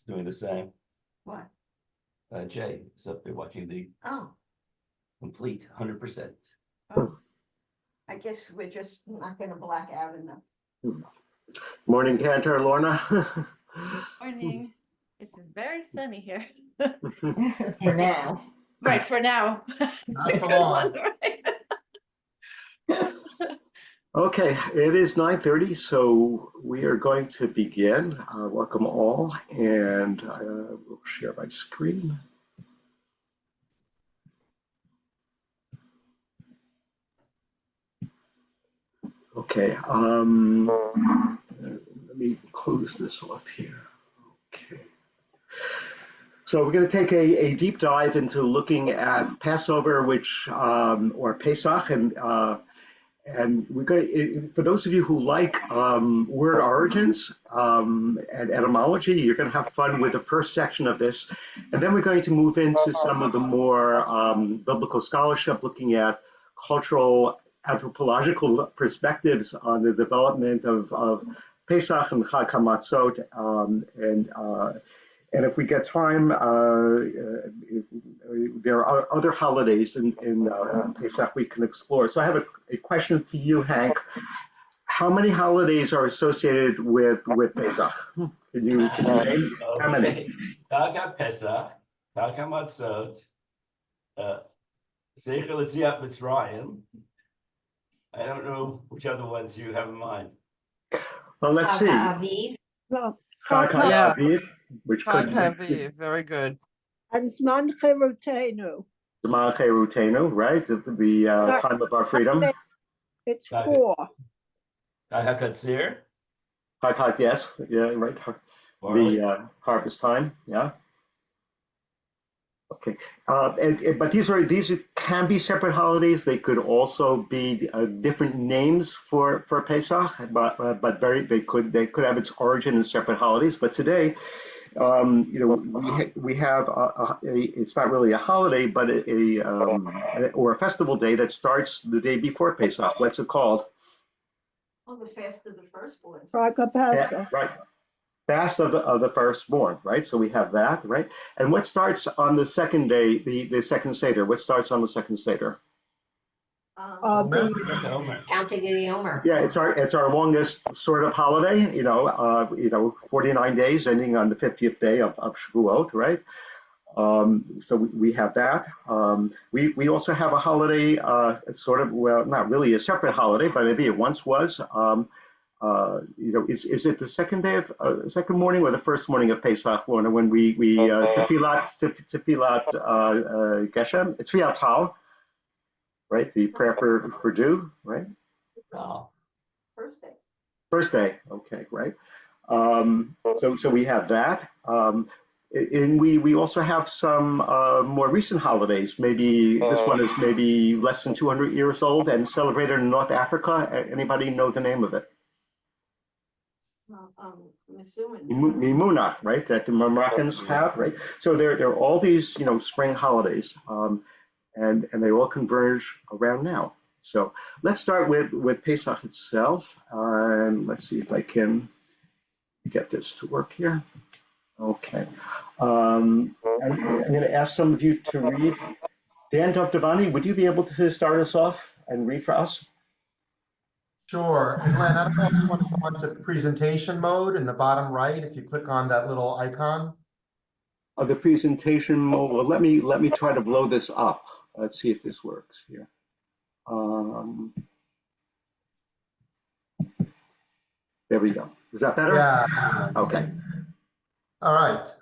It's doing the same. What? Jay is up there watching the Oh, complete 100%. oh. I guess we're just not gonna black out enough. Morning, Cantor, Lorna. Morning. It's very sunny here. For now. Right, for now. Not for long. Okay, it is 9:30, so we are going to begin. Welcome all, and I will share my screen. Okay, let me close this off here. Okay. So we're going to take a deep dive into looking at Passover, which or Pesach, and we're going. For those of you who like word origins and etymology, you're going to have fun with the first section of this, and then we're going to move into some of the more biblical scholarship, looking at cultural, anthropological perspectives on the development of Pesach and Chag HaMatzot, and if we get time, there are other holidays in Pesach we can explore. So I have a question for you, Hank. How many holidays are associated with Pesach? Can you name how many? Chag HaPesach, Chag HaMatzot, Zecher L'Tziat Mitzrayim. I don't know which other ones you have in mind. Well, let's see. Aviv. Chag HaAviv, which Chag could Haviv, very good. And Zman Cherutenu. Zman Cherutenu, right? The time of our freedom. It's Got it. 4. Chag HaKatzir, Chag, yes, yeah, right. barley. The harvest time, yeah. Okay, but these can be separate holidays. They could also be different names for Pesach, but they could have its origin in separate holidays. But today, we have it's not really a holiday, but or a festival day that starts the day before Pesach. What's it called? Oh, the fast of the firstborn. Chag Right. Fast of the firstborn, right? So we have that, right? And what starts on the second day, the second Seder? What starts on the second Seder? Um, Counting the Omer. Yeah, it's our longest sort of holiday. 49 days, ending on the 50th day of Shavuot, right? So we have that. We also have a holiday, sort of, well, not really a separate holiday, but maybe it once was. Is it the second day of second morning or the first morning of Pesach, Lorna, when we Tefilat Geshem, it's Tfilat Tal, right? The prayer for dew, right? First day. First day, okay, right. So we have that, and we also have some more recent holidays. Maybe this one is maybe less than 200 years old and celebrated in North Africa. Anybody know the name of it? Mimuna, right? That the Moroccans have, right? So there are all these, spring holidays, and they all converge around now. So let's start with Pesach itself, and let's see if I can get this to work here. Okay, I'm going to ask some of you to read. Dan Dovdevani, would you be able to start us off and read for us? Sure. And Len, I don't know if you want to go into presentation mode in the bottom right, if you click on that little icon. The presentation mode. Well, let me try to blow this up. Let's see if this works here. There we go. Is that better? Yeah. Okay. All right.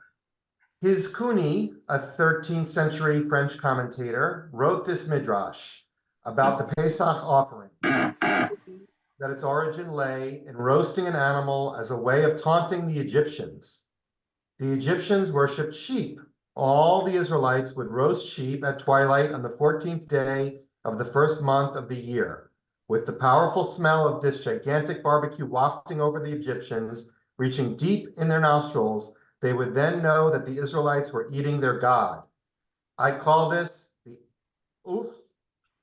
Hizkuni, a 13th century French commentator, wrote this midrash about the Pesach offering, that its origin lay in roasting an animal as a way of taunting the Egyptians. The Egyptians worshipped sheep. All the Israelites would roast sheep at twilight on the 14th day of the first month of the year. With the powerful smell of this gigantic barbecue wafting over the Egyptians, reaching deep in their nostrils, they would then know that the Israelites were eating their God. I call this the Uf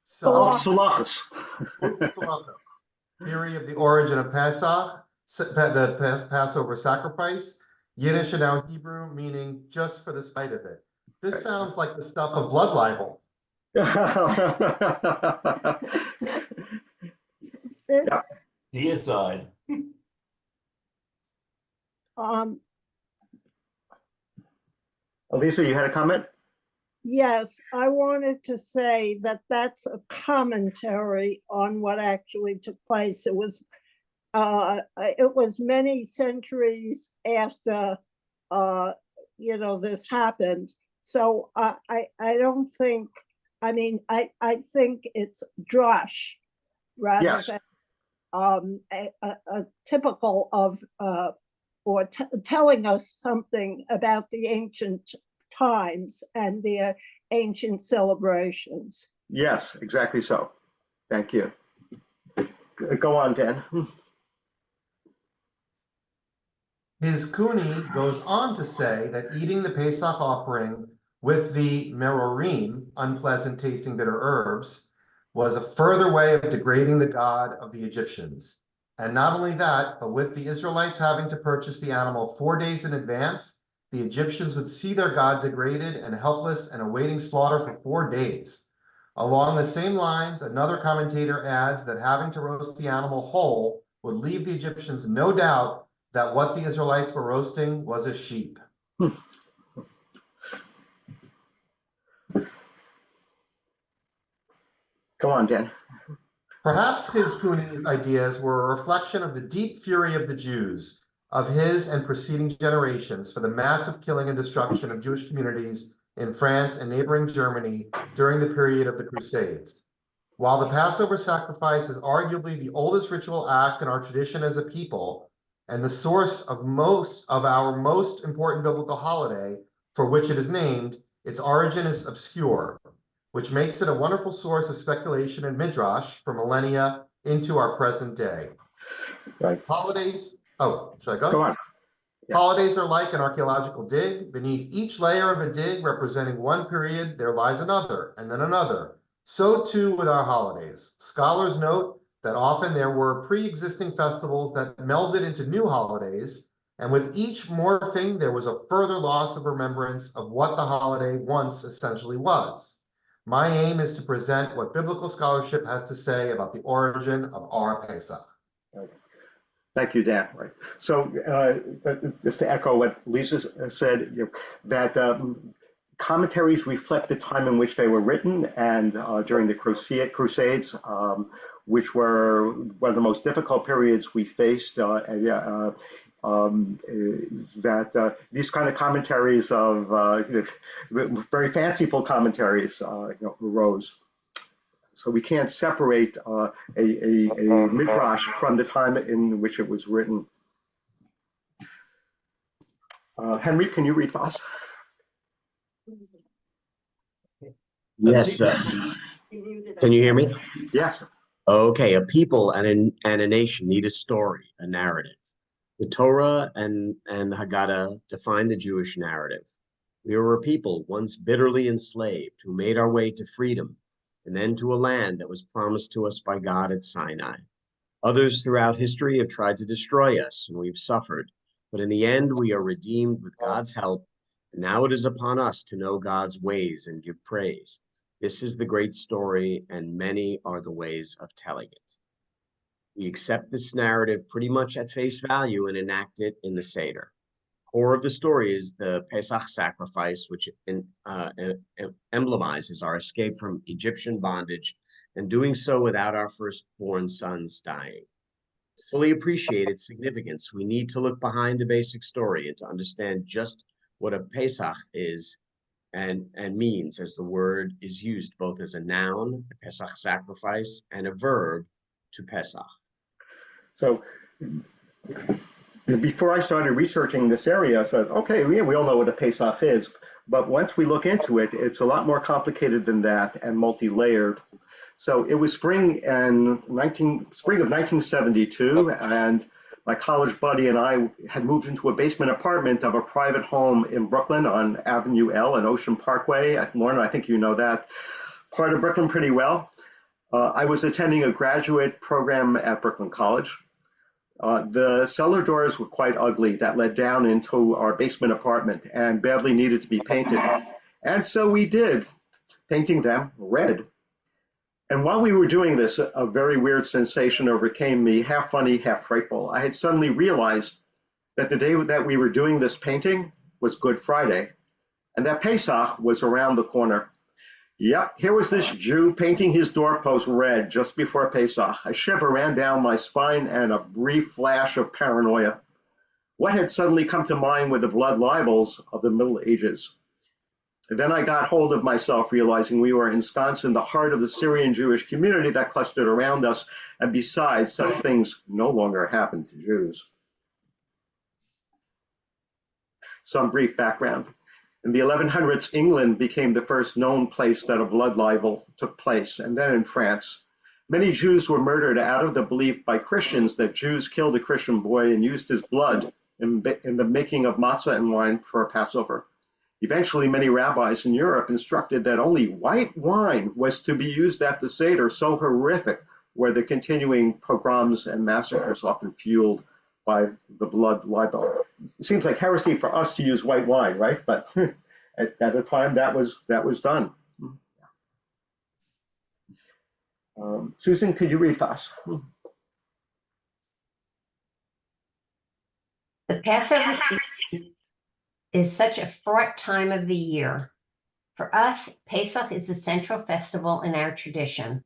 Salachas. theory of the origin of Pesach, the Passover sacrifice. Yiddish and now Hebrew, meaning just for the spite of it. This sounds like the stuff of blood libel. This, Yeah. Deicide. um, Lisa, you had a comment? yes, I wanted to say that that's a commentary on what actually took place. It was many centuries after, this happened. So I don't think, I think it's drush rather Yes. than a typical of or telling us something about the ancient times and their ancient celebrations. Yes, exactly so. Thank you. Go on, Dan. His Kuni goes on to say that eating the Pesach offering with the merorim, unpleasant tasting bitter herbs, was a further way of degrading the god of the Egyptians. And not only that, but with the Israelites having to purchase the animal 4 days in advance, the Egyptians would see their god degraded and helpless and awaiting slaughter for 4 days. Along the same lines, another commentator adds that having to roast the animal whole would leave the Egyptians no doubt that what the Israelites were roasting was a sheep. Go on, Dan. Perhaps his Kuni's ideas were a reflection of the deep fury of the Jews, of his and preceding generations, for the massive killing and destruction of Jewish communities in France and neighboring Germany during the period of the Crusades. While the Passover sacrifice is arguably the oldest ritual act in our tradition as a people, and the source of our most important biblical holiday for which it is named, its origin is obscure, which makes it a wonderful source of speculation and midrash for millennia into our present day. Right. Holidays, should I go? Go on. Yeah. Holidays are like an archaeological dig. Beneath each layer of a dig representing one period, there lies another, and then another. So too with our holidays. Scholars note that often there were pre-existing festivals that melded into new holidays, and with each morphing, there was a further loss of remembrance of what the holiday once essentially was. My aim is to present what biblical scholarship has to say about the origin of our Pesach. Thank you, Dan. Right. So just to echo what Lisa said, that commentaries reflect the time in which they were written, and during the Crusades, which were one of the most difficult periods we faced. That these kind of commentaries of very fanciful commentaries arose. So we can't separate a midrash from the time in which it was written. Henry, can you read for us? Yes. Can you hear me? Yes. Okay. A people and a nation need a story, a narrative. The Torah and the Haggadah define the Jewish narrative. We were a people once bitterly enslaved who made our way to freedom and then to a land that was promised to us by God at Sinai. Others throughout history have tried to destroy us, and we've suffered. But in the end, we are redeemed with God's help, and now it is upon us to know God's ways and give praise. This is the great story, and many are the ways of telling it. We accept this narrative pretty much at face value and enact it in the Seder. Core of the story is the Pesach sacrifice, which emblemizes our escape from Egyptian bondage, and doing so without our firstborn sons dying. To fully appreciate its significance, we need to look behind the basic story and to understand just what a Pesach is and means, as the word is used both as a noun, the Pesach sacrifice, and a verb, to Pesach. So before I started researching this area, I said, okay, we all know what a Pesach is, but once we look into it, it's a lot more complicated than that and multi-layered. So it was spring of 1972, and my college buddy and I had moved into a basement apartment of a private home in Brooklyn on Avenue L and Ocean Parkway. Lorna, I think you know that part of Brooklyn pretty well. I was attending a graduate program at Brooklyn College. The cellar doors were quite ugly that led down into our basement apartment and badly needed to be painted. And so we did, painting them red. And while we were doing this, a very weird sensation overcame me, half funny, half frightful. I had suddenly realized that the day that we were doing this painting was Good Friday, and that Pesach was around the corner. Yep, here was this Jew painting his doorpost red just before Pesach. A shiver ran down my spine and a brief flash of paranoia. What had suddenly come to mind were the blood libels of the Middle Ages. And then I got hold of myself, realizing we were ensconced in the heart of the Syrian Jewish community that clustered around us, and besides, such things no longer happened to Jews. Some brief background. In the 1100s, England became the first known place that a blood libel took place, and then in France. Many Jews were murdered out of the belief by Christians that Jews killed a Christian boy and used his blood in the making of matzah and wine for Passover. Eventually, many rabbis in Europe instructed that only white wine was to be used at the Seder, so horrific were the continuing pogroms and massacres often fueled by the blood libel. It seems like heresy for us to use white wine, right? But at the time that was done. Susan, could you read for us? The Passover season is such a fraught time of the year. For us, Pesach is the central festival in our tradition.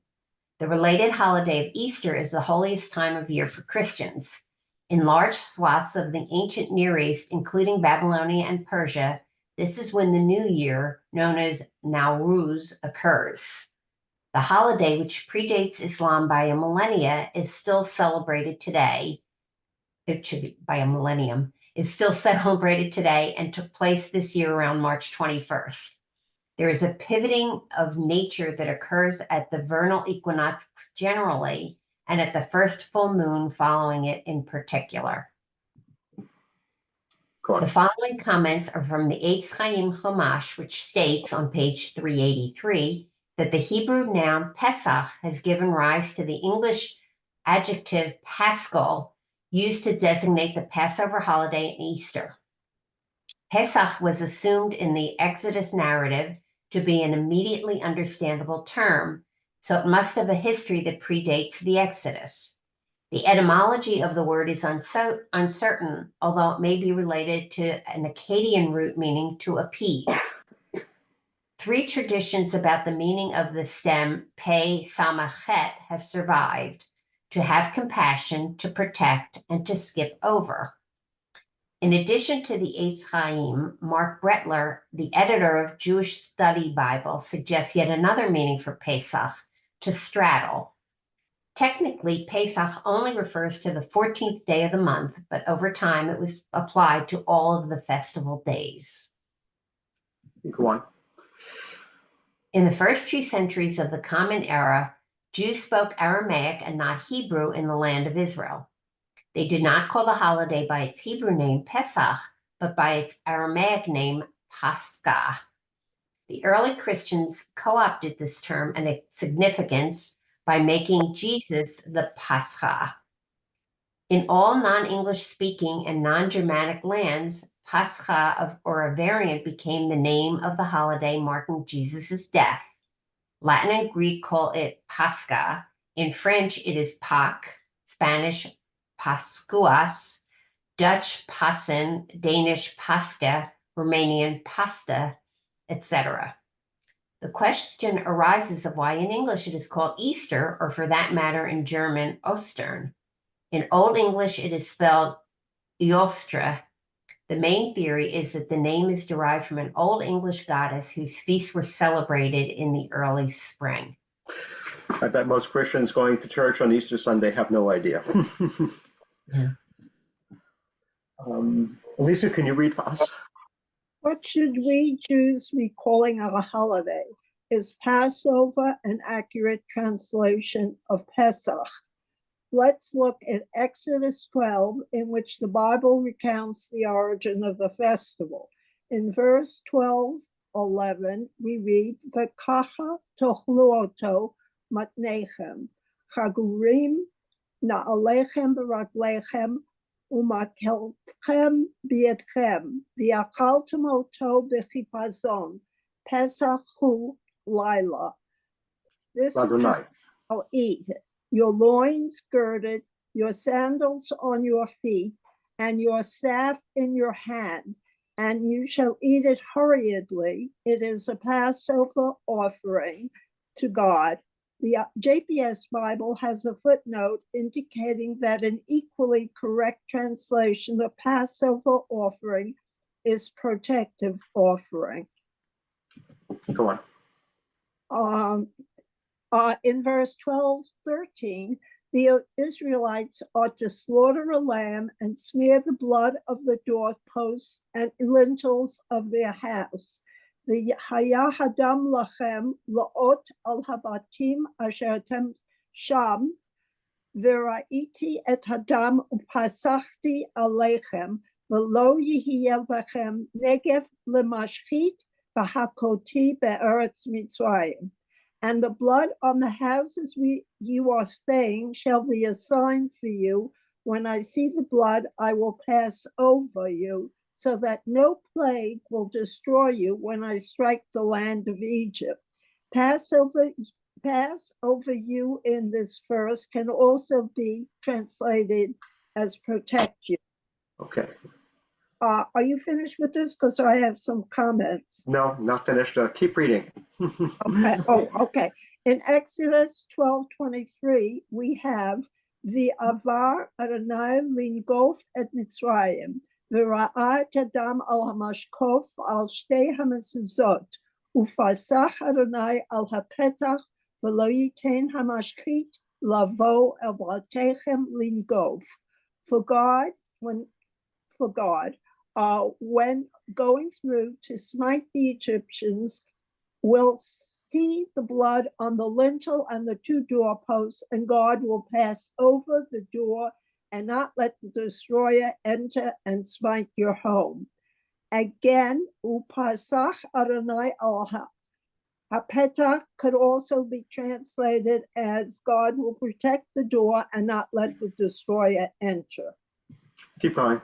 The related holiday of Easter is the holiest time of year for Christians. In large swaths of the ancient Near East, including Babylonia and Persia, this is when the new year, known as Nowruz, occurs. The holiday, which predates Islam by a millennia, is still celebrated today. It should be by a millennium, is still celebrated today and took place this year around March 21st. There is a pivoting of nature that occurs at the vernal equinox generally, and at the first full moon following it in particular. The following comments are from the Eitz Chaim Chumash, which states on page 383 that the Hebrew noun Pesach has given rise to the English adjective Paschal, used to designate the Passover holiday and Easter. Pesach was assumed in the Exodus narrative to be an immediately understandable term, so it must have a history that predates the Exodus. The etymology of the word is uncertain, although it may be related to an Akkadian root meaning to appease. Three traditions about the meaning of the stem Pe Samachet have survived: to have compassion, to protect, and to skip over. In addition to the Eitz Chaim, Mark Brettler, the editor of Jewish Study Bible, suggests yet another meaning for Pesach: to straddle. Technically, Pesach only refers to the 14th day of the month, but over time it was applied to all of the festival days. Go on. In the first few centuries of the Common Era, Jews spoke Aramaic and not Hebrew in the land of Israel. They did not call the holiday by its Hebrew name Pesach, but by its Aramaic name Pascha. The early Christians co-opted this term and its significance by making Jesus the Pascha. In all non-English speaking and non-Germanic lands, Pascha or a variant became the name of the holiday marking Jesus' death. Latin and Greek call it Pascha. In French, it is Pâques, Spanish Pascuas, Dutch Pasen, Danish Pascha, Romanian Pasta, etc. The question arises of why in English it is called Easter, or for that matter in German, Ostern. In Old English, it is spelled Eostre. The main theory is that the name is derived from an Old English goddess whose feasts were celebrated in the early spring. I bet most Christians going to church on Easter Sunday have no idea. Yeah. Lisa, can you read for us? What should we Jews be calling our holiday? Is Passover an accurate translation of Pesach? Let's look at Exodus 12, in which the Bible recounts the origin of the festival. In verse 12:11, we read, V'kacha tochlu oto matnechem, chagurim na'alechem b'raglechem umakelchem b'yedchem v'akaltem oto b'chipazon Pesach hu laila. This Rather is how nice. I'll eat it. Your loins girded, your sandals on your feet, and your staff in your hand, and you shall eat it hurriedly. It is a Passover offering to God. The JPS Bible has a footnote indicating that an equally correct translation of Passover offering is protective offering. Go on. In verse 12, 13, the Israelites are to slaughter a lamb and smear the blood of the doorposts and lintels of their house. The Haya Hadam Lachem Laot al Habatim Ashertem Sham Veraiti et Hadam Upasachti Alechem Velo Yehiel Bachem Negev Lemashchit Vahakoti Be'eretz Mitzrayim. And the blood on the houses you are staying shall be a sign for you. When I see the blood, I will pass over you, so that no plague will destroy you when I strike the land of Egypt. Pass over you in this verse can also be translated as protect you. Okay. Are you finished with this? Because I have some comments. No, not finished. Keep reading. Okay. Oh, okay. In Exodus 12:23, we have the Avar Adonai lingof et Mitzrayim, v'ra'at Adam al hamashkof al shtei hamesuzot, ufasach Adonai al hapetach v'lo yiten hamashchit lavo el baltechem lingof. For God, when going through to smite the Egyptians, will see the blood on the lintel and the two doorposts, and God will pass over the door and not let the destroyer enter and smite your home. Again, upasach Adonai al hapetach could also be translated as God will protect the door and not let the destroyer enter. Keep going.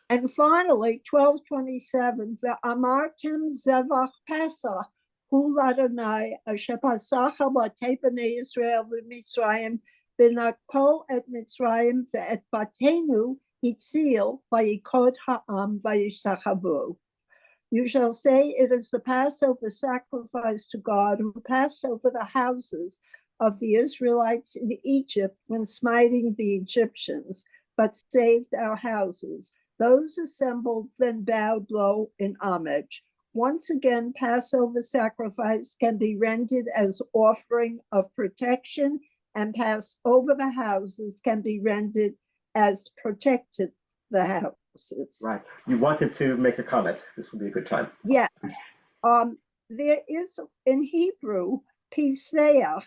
And finally, 12:27, Ve'amartem zevach Pesach hu l'Adonai asher pasach al batei bnei Yisrael v'Mitzrayim v'nakpo et Mitzrayim ve'et batenu hitzil v'yikod ha'am v'yishtachavu. You shall say it is the Passover sacrifice to God who passed over the houses of the Israelites in Egypt when smiting the Egyptians, but saved our houses. Those assembled then bowed low in homage. Once again, Passover sacrifice can be rendered as offering of protection, and pass over the houses can be rendered as protected the houses. Right. You wanted to make a comment. This would be a good time. Yeah. There is, in Hebrew, Piseach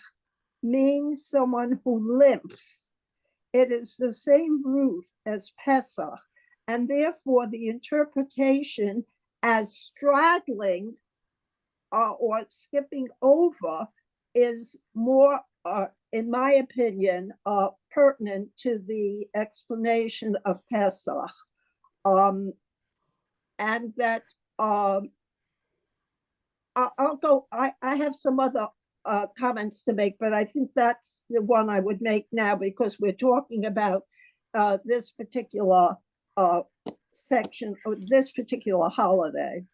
means someone who limps. It is the same root as Pesach, and therefore the interpretation as straddling or skipping over is more, in my opinion, pertinent to the explanation of Pesach. And that I'll go, I have some other comments to make, but I think that's the one I would make now because we're talking about this particular section or this particular holiday.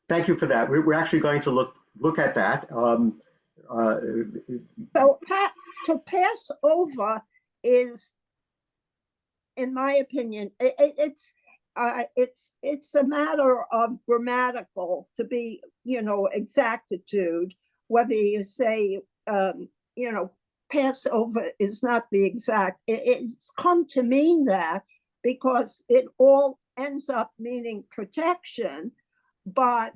Thank you for that. We're actually going to look at that. So to pass over is, in my opinion, it's a matter of grammatical, to be, exactitude, whether you say, Passover is not the exact, it's come to mean that because it all ends up meaning protection. But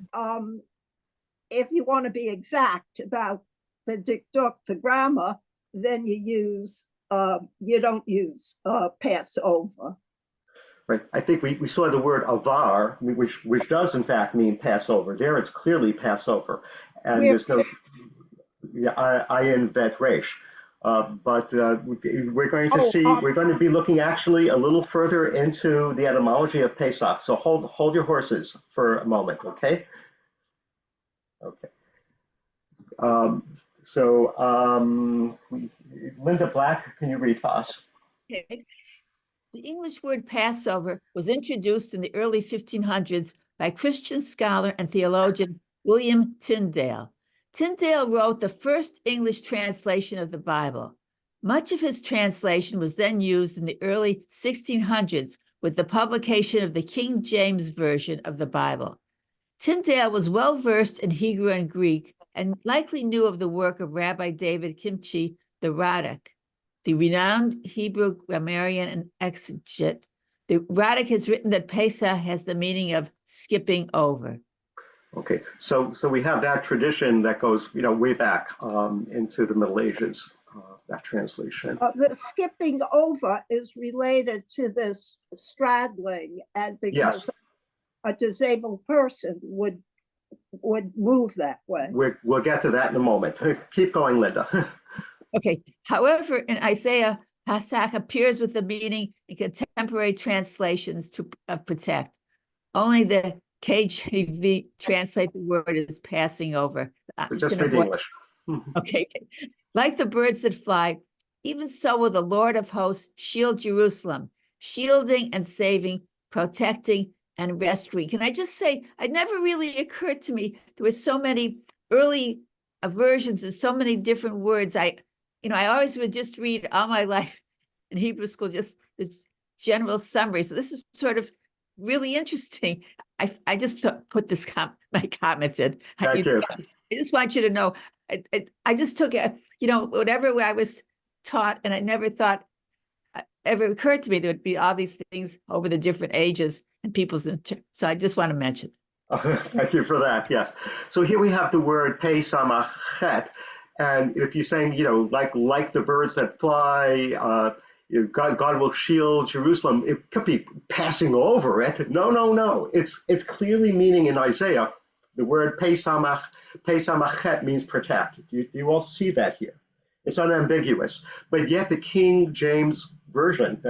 if you want to be exact about the grammar, then you don't use Passover. Right. I think we saw the word avar, which does in fact mean Passover. There it's clearly Passover. And there's no ayin vet resh. We're going to see, we're going to be looking actually a little further into the etymology of Pesach. So hold your horses for a moment, okay? Okay. Linda Black, can you read for us? Okay. The English word Passover was introduced in the early 1500s by Christian scholar and theologian William Tyndale. Tyndale wrote the first English translation of the Bible. Much of his translation was then used in the early 1600s with the publication of the King James Version of the Bible. Tyndale was well versed in Hebrew and Greek and likely knew of the work of Rabbi David Kimchi the Radak, the renowned Hebrew grammarian and exegete. The Radak has written that Pesach has the meaning of skipping over. Okay, so we have that tradition that goes, way back into the Middle Ages, that translation. The skipping over is related to this straddling, and because Yes. a disabled person would move that way. We'll get to that in a moment. Keep going, Linda. Okay, however, in Isaiah, Pesach appears with the meaning in contemporary translations to protect. Only the KJV translate the word as passing over. I'm Just read English. Okay. Like the birds that fly, even so will the Lord of hosts shield Jerusalem, shielding and saving, protecting and rescuing. Can I just say, it never really occurred to me, there were so many early versions and so many different words. I always would just read all my life in Hebrew school, just this general summary. So this is sort of really interesting. I just put this my comments in. Thank you. I just want you to know, I just took it, whatever I was taught, and I never thought ever occurred to me there would be all these things over the different ages and people's. So I just want to mention. Thank you for that. Yes. So here we have the word Pei Samachet, and if you're saying, like the birds that fly, God will shield Jerusalem, it could be passing over it. No. It's clearly meaning in Isaiah, the word Pei Samachet means protect. You all see that here. It's unambiguous. But yet the King James Version,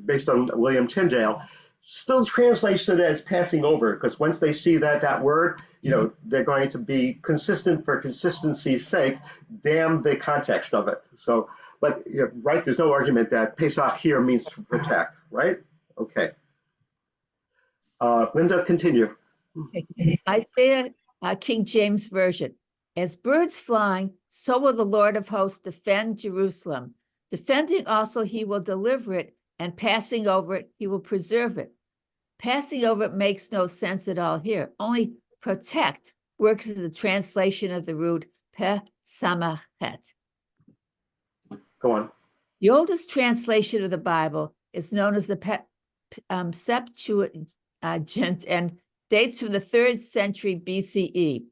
based on William Tyndale, still translates it as passing over, because once they see that word, they're going to be consistent for consistency's sake, damn the context of it. So, but right, there's no argument that Pesach here means to protect, right? Okay. Linda, continue. Isaiah, King James Version. As birds flying, so will the Lord of hosts defend Jerusalem. Defending also, he will deliver it, and passing over it, he will preserve it. Passing over it makes no sense at all here. Only protect works as a translation of the root pe samachet. Go on. The oldest translation of the Bible is known as the Septuagint and dates from the 3rd century BCE.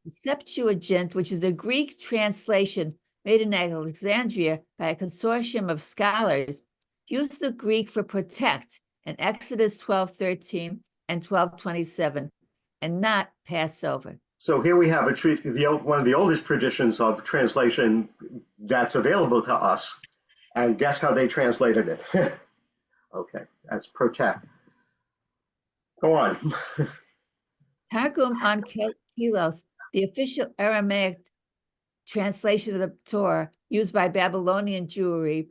The Septuagint, which is a Greek translation made in Alexandria by a consortium of scholars, used the Greek for protect in Exodus 12:13 and 12:27, and not Passover. So here we have one of the oldest traditions of translation that's available to us, and guess how they translated it? Okay, as protect. Go on. Targum on Kilos, the official Aramaic translation of the Torah used by Babylonian Jewry,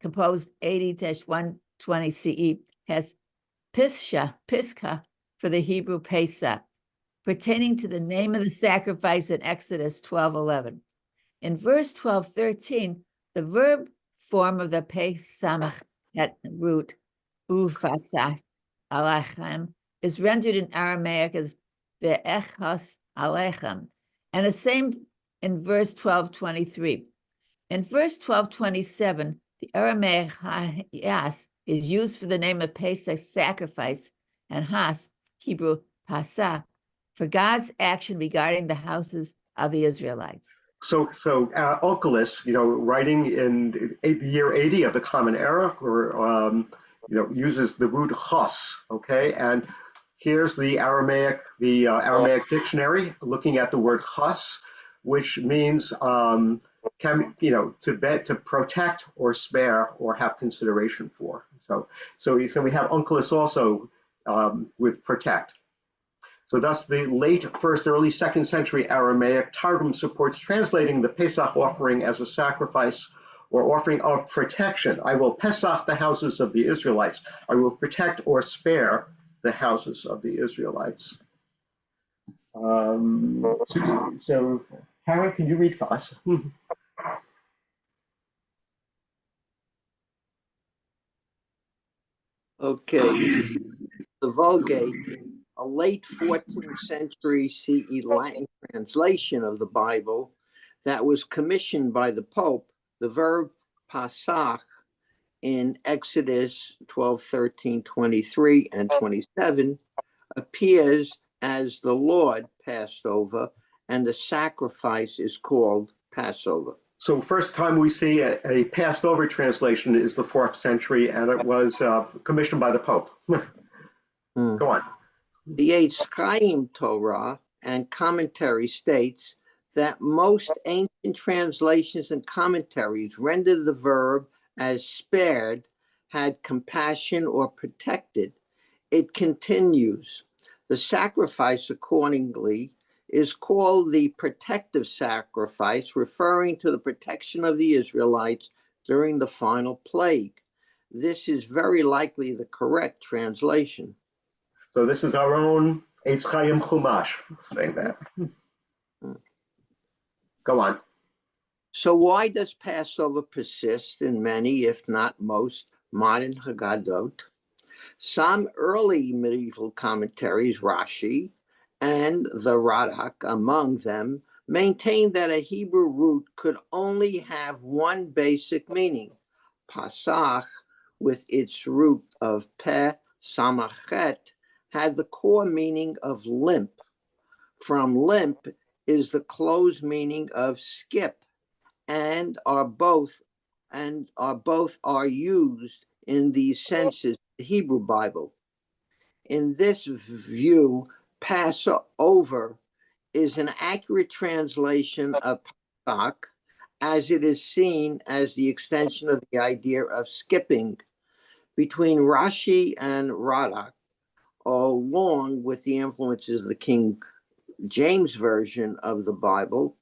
composed 80-120 CE, has Pisca for the Hebrew Pesach, pertaining to the name of the sacrifice in Exodus 12:11. In verse 12:13, the verb form of the Pesach root, ufasach alechem, is rendered in Aramaic as ve'echas alechem, and the same in verse 12:23. In verse 12:27, the Aramaic hayas is used for the name of Pesach sacrifice, and has, Hebrew pasach, for God's action regarding the houses of the Israelites. So Oculus, writing in the year 80 of the Common Era, uses the root chos, okay? And here's the Aramaic dictionary looking at the word chos. which means to protect or spare or have consideration for. So we have Onkelos also with protect. So thus the late first, early second century Aramaic Targum supports translating the Pesach offering as a sacrifice or offering of protection. I will Pesach the houses of the Israelites. I will protect or spare the houses of the Israelites. So Karen, can you read for us? Okay, the Vulgate, a late 14th century CE Latin translation of the Bible that was commissioned by the Pope. The verb Pesach in Exodus 12, 13, 23, and 27 appears as the Lord passed over, and the sacrifice is called Passover. So first time we see a passed over translation is the 4th century, and it was commissioned by the Pope. Go on. The Eitz Chaim Torah and commentary states that most ancient translations and commentaries render the verb as spared, had compassion, or protected. It continues. The sacrifice, accordingly, is called the protective sacrifice, referring to the protection of the Israelites during the final plague. This is very likely the correct translation. So this is our own Eitz Chaim Chumash saying that. Go on. So why does Passover persist in many, if not most, modern Haggadot? Some early medieval commentaries, Rashi and the Radak among them, maintain that a Hebrew root could only have one basic meaning. Pesach, with its root of Peh Samachet, had the core meaning of limp. From limp is the closed meaning of skip, and are both used in these senses in the Hebrew Bible. In this view, Passover is an accurate translation of Pesach, as it is seen as the extension of the idea of skipping. Between Rashi and Radak, along with the influences of the King James Version of the Bible,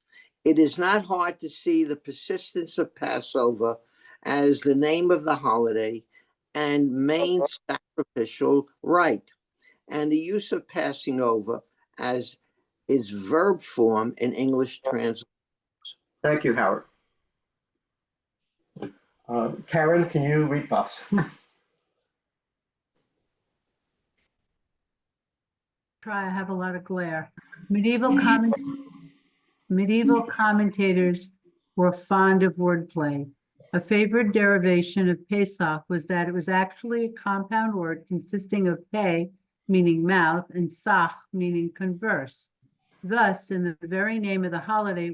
it is not hard to see the persistence of Passover as the name of the holiday and main sacrificial rite, and the use of passing over as its verb form in English translations. Thank you, Howard. Karen, can you read for us? Try, I have a lot of glare. Medieval commentators were fond of wordplay. A favorite derivation of Pesach was that it was actually a compound word consisting of pe, meaning mouth, and sach, meaning converse. Thus, in the very name of the holiday,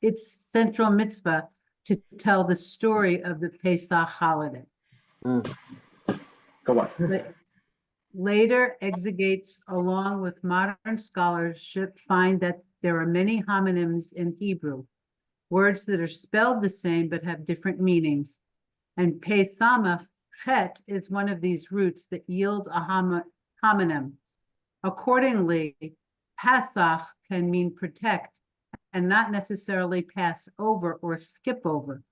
its central mitzvah to tell the story of the Pesach holiday. Go on. Later exegetes, along with modern scholarship, find that there are many homonyms in Hebrew, words that are spelled the same but have different meanings. And Peh Samachet is one of these roots that yield a homonym. Accordingly, Pesach can mean protect and not necessarily pass over or skip over,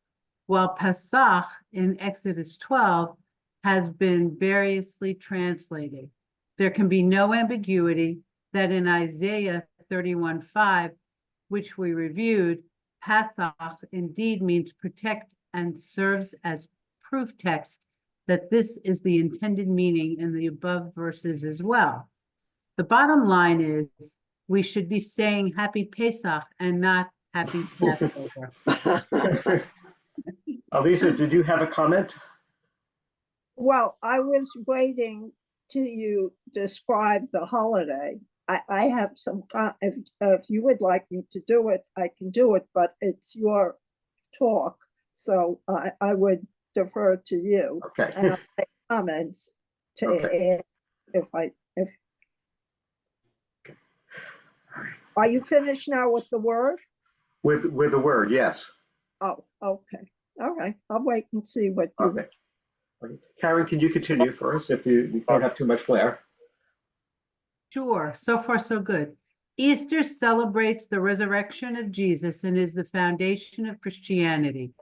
while Pesach in Exodus 12 has been variously translated. There can be no ambiguity that in Isaiah 31:5, which we reviewed, Pesach indeed means protect and serves as proof text that this is the intended meaning in the above verses as well. The bottom line is we should be saying Happy Pesach and not Happy Passover. Lisa, did you have a comment? Well, I was waiting till you describe the holiday. I have some, if you would like me to do it, I can do it, but it's your talk. So I would defer to you. Okay. And I'll make comments to Okay. add if Are you finished now with the word? With the word, yes. Oh, okay. All right. I'll wait and see what you. Okay. Okay. Karen, can you continue for us if you don't have too much glare? Sure, so far so good. Easter celebrates the resurrection of Jesus and is the foundation of Christianity.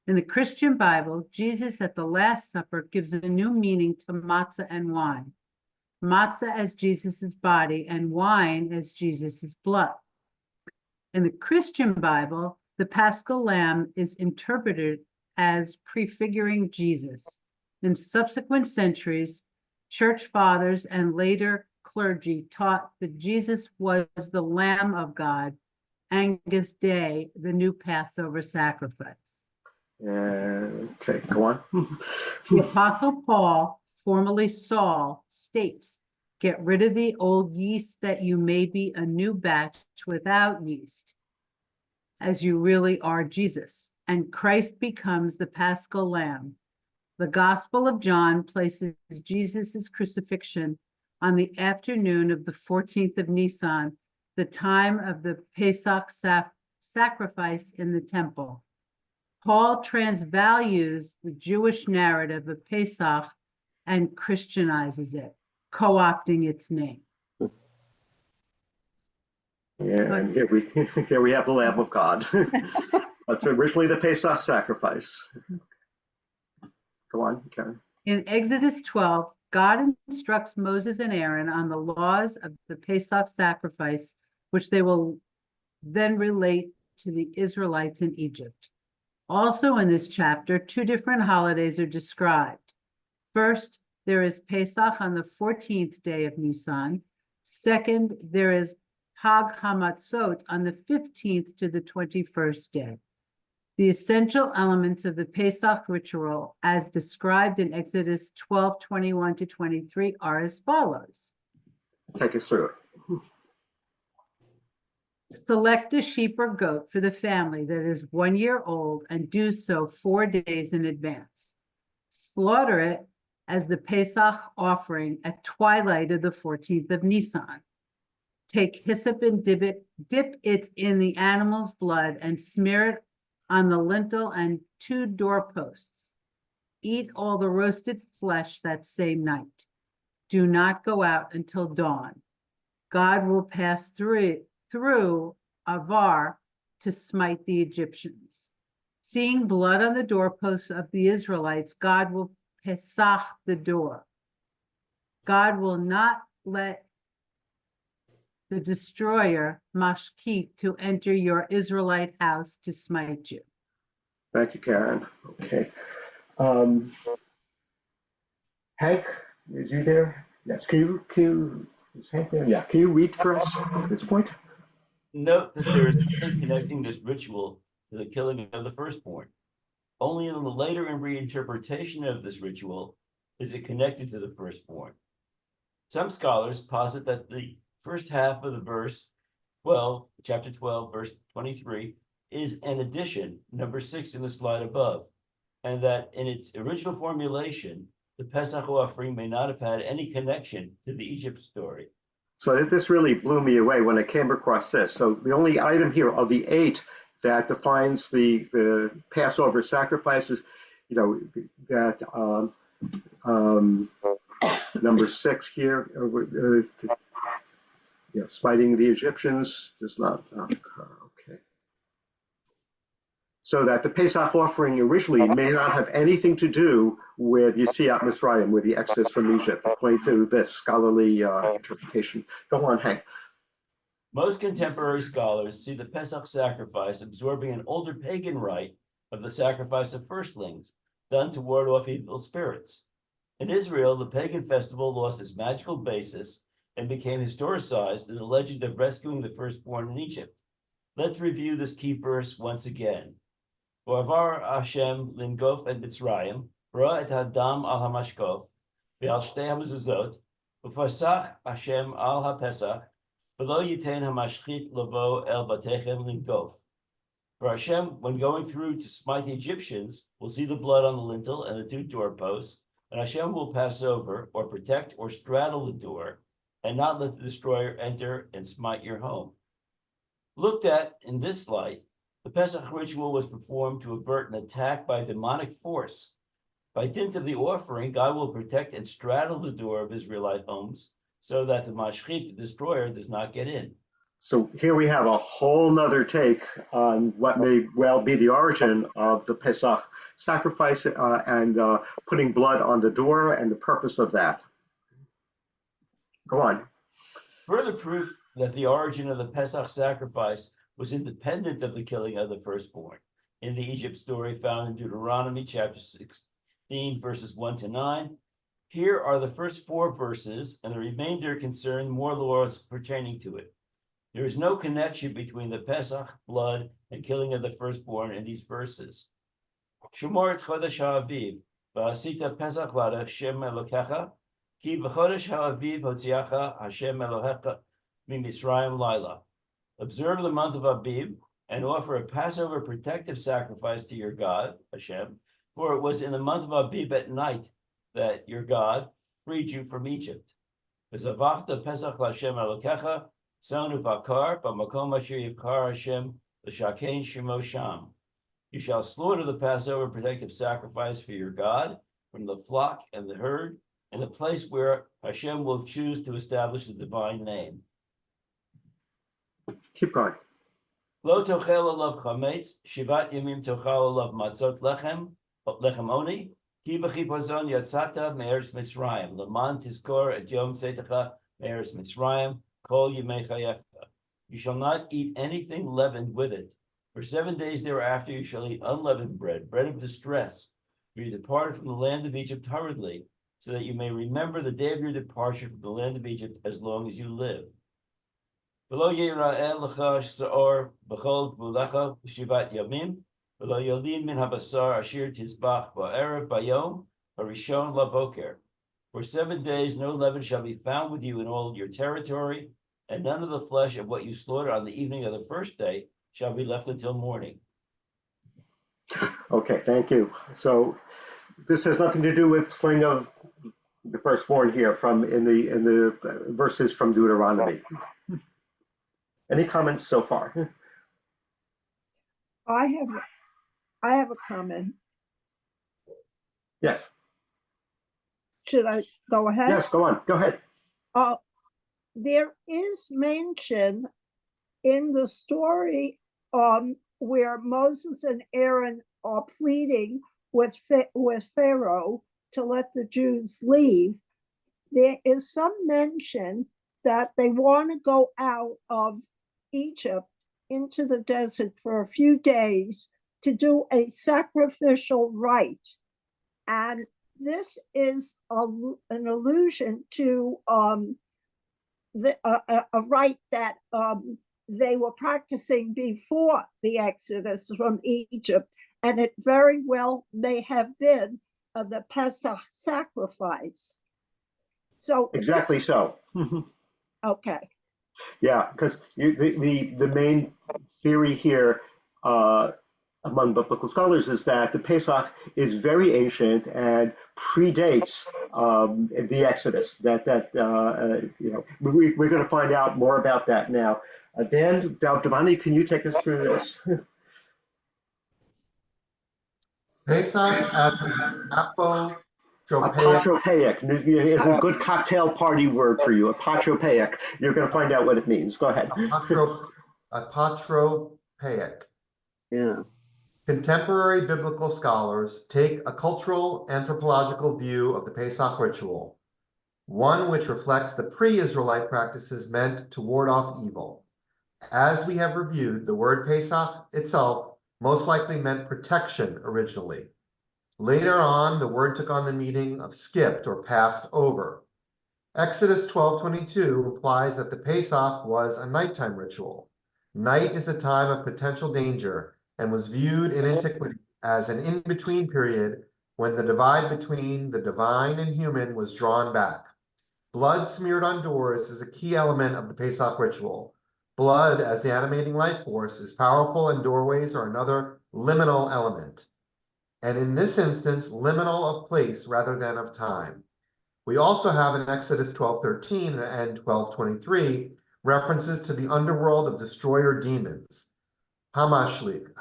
In the Christian Bible, Jesus at the Last Supper gives a new meaning to matzah and wine. Matzah as Jesus's body and wine as Jesus's blood. In the Christian Bible, the Paschal Lamb is interpreted as prefiguring Jesus. In subsequent centuries, church fathers and later clergy taught that Jesus was the Lamb of God, Angus Day, the new Passover sacrifice. Okay, go on. The Apostle Paul, formerly Saul, states, "Get rid of the old yeast that you may be a new batch without yeast, as you really are Jesus." And Christ becomes the Paschal Lamb. The Gospel of John places Jesus' crucifixion on the afternoon of the 14th of Nisan, the time of the Pesach sacrifice in the temple. Paul transvalues the Jewish narrative of Pesach and Christianizes it, co-opting its name. Yeah, and here we have the Lamb of God. That's originally the Pesach sacrifice. Go on, Karen. In Exodus 12, God instructs Moses and Aaron on the laws of the Pesach sacrifice, which they will then relate to the Israelites in Egypt. Also in this chapter, two different holidays are described. First, there is Pesach on the 14th day of Nisan. Second, there is Hag Hamatzot on the 15th to the 21st day. The essential elements of the Pesach ritual, as described in Exodus 12:21 to 23, are as follows. Take us through it. Select a sheep or goat for the family that is 1 year old and do so 4 days in advance. Slaughter it as the Pesach offering at twilight of the 14th of Nisan. Take hyssop and dip it in the animal's blood and smear it on the lintel and 2 doorposts. Eat all the roasted flesh that same night. Do not go out until dawn. God will pass through Avar to smite the Egyptians. Seeing blood on the doorposts of the Israelites, God will Pesach the door. God will not let the destroyer, Mashkit, to enter your Israelite house to smite you. Thank you, Karen. Okay. Hank, is you there? Yes. Is Hank there? Yeah. Can you read for us at this point? Note that there is nothing connecting this ritual to the killing of the firstborn. Only in the later reinterpretation of this ritual is it connected to the firstborn. Some scholars posit that the first half of the verse 12, chapter 12, verse 23, is an addition, number 6 in the slide above, and that in its original formulation, the Pesach offering may not have had any connection to the Egypt story. So this really blew me away when I came across this. So the only item here of the 8 that defines the Passover sacrifices, that number 6 here, smiting the Egyptians does not occur. Okay. So that the Pesach offering originally may not have anything to do with Yetziat Mitzrayim, with the exodus from Egypt, according to this scholarly interpretation. Go on, Hank. Most contemporary scholars see the Pesach sacrifice absorbing an older pagan rite of the sacrifice of firstlings, done to ward off evil spirits. In Israel, the pagan festival lost its magical basis and became historicized in the legend of rescuing the firstborn in Egypt. Let's review this key verse once again. V'avar Hashem lingof et Mitzrayim, ra et hadam al hamashkof, ve'al shtei hamezuzot, v'fasach Hashem al hapesach, v'lo yitein hamashchit lavo el batechem lingof. For Hashem, when going through to smite the Egyptians, will see the blood on the lintel and the 2 doorposts, and Hashem will pass over, or protect, or straddle the door, and not let the destroyer enter and smite your home. Looked at in this light, the Pesach ritual was performed to avert an attack by demonic force. By dint of the offering, God will protect and straddle the door of Israelite homes so that the Mashchit, the destroyer, does not get in. So here we have a whole nother take on what may well be the origin of the Pesach sacrifice and putting blood on the door and the purpose of that. Go on. Further proof that the origin of the Pesach sacrifice was independent of the killing of the firstborn. In the Egypt story found in Deuteronomy chapter 16, verses 1 to 9, here are the first 4 verses, and the remainder concern more laws pertaining to it. There is no connection between the Pesach, blood, and killing of the firstborn in these verses. Shomor et chodesh ha'aviv, v'asita Pesach lada Shem Elokecha, ki v'chodesh ha'aviv hotziacha Hashem Elohecha miMisraim laila. Observe the month of Aviv and offer a Passover protective sacrifice to your God, Hashem, for it was in the month of Aviv at night that your God freed you from Egypt. V'zavachta Pesach l'Hashem Elokecha, Sonu Vakar, Bamakom Asher Yivkar Hashem, L'Shakein Shemo Sham. You shall slaughter the Passover protective sacrifice for your God from the flock and the herd, in the place where Hashem will choose to establish the divine name. Keep going. Lo tochel alav chametz, shivat yamim tochal alav matzot lechem oni, ki b'chipazon yatzata me'eretz Mitzrayim, leman tizkor et yom tzetecha me'eretz Mitzrayim, kol yemei chayecha. You shall not eat anything leavened with it. For 7 days thereafter you shall eat unleavened bread, bread of distress, for you departed from the land of Egypt hurriedly, so that you may remember the day of your departure from the land of Egypt as long as you live. V'lo yira'eh lecha sh'or b'chol gvulecha shivat yamim, v'lo yolin min habasar asher tizbach ba'erev bayom harishon laboker. For 7 days no leaven shall be found with you in all your territory, and none of the flesh of what you slaughter on the evening of the first day shall be left until morning. Okay, thank you. So this has nothing to do with slaying of the firstborn here from in the verses from Deuteronomy. Any comments so far? I have a comment. Yes. Should I go ahead? Yes, go on. Go ahead. There is mention in the story where Moses and Aaron are pleading with Pharaoh to let the Jews leave. There is some mention that they want to go out of Egypt into the desert for a few days to do a sacrificial rite. And this is an allusion to a rite that they were practicing before the Exodus from Egypt, and it very well may have been the Pesach sacrifice. So exactly so. Okay. Yeah, because the main theory here among biblical scholars is that the Pesach is very ancient and predates the Exodus. We're going to find out more about that now. Dan Devani, can you take us through this? Pesach at Apotropaic is a good cocktail party word for you. Apotropaic. You're going to find out what it means. Go ahead. Apotropaic. Yeah. Contemporary biblical scholars take a cultural anthropological view of the Pesach ritual, one which reflects the pre-Israelite practices meant to ward off evil. As we have reviewed, the word Pesach itself most likely meant protection originally. Later on, the word took on the meaning of skipped or passed over. Exodus 12:22 implies that the Pesach was a nighttime ritual. Night is a time of potential danger and was viewed in antiquity as an in-between period when the divide between the divine and human was drawn back. Blood smeared on doors is a key element of the Pesach ritual. Blood, as the animating life force, is powerful, and doorways are another liminal element. And in this instance, liminal of place rather than of time. We also have in Exodus 12:13 and 12:23 references to the underworld of destroyer demons, Hamashlit.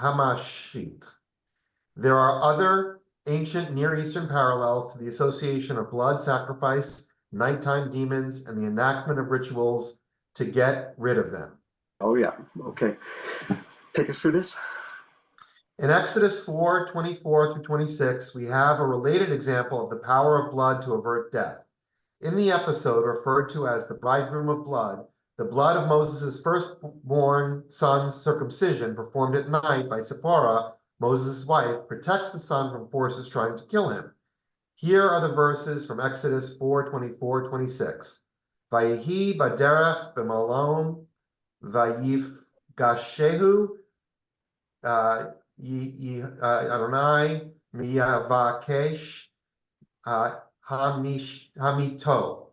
There are other ancient Near Eastern parallels to the association of blood sacrifice, nighttime demons, and the enactment of rituals to get rid of them. Oh, yeah. Okay. Take us through this. In Exodus 4:24 through 26, we have a related example of the power of blood to avert death. In the episode referred to as the bridegroom of blood, the blood of Moses' firstborn son's circumcision performed at night by Zipporah, Moses' wife, protects the son from forces trying to kill him. Here are the verses from Exodus 4:24-26. Vayihi baderech b'malon vayifgashehu Adonai miyavakesh hamito.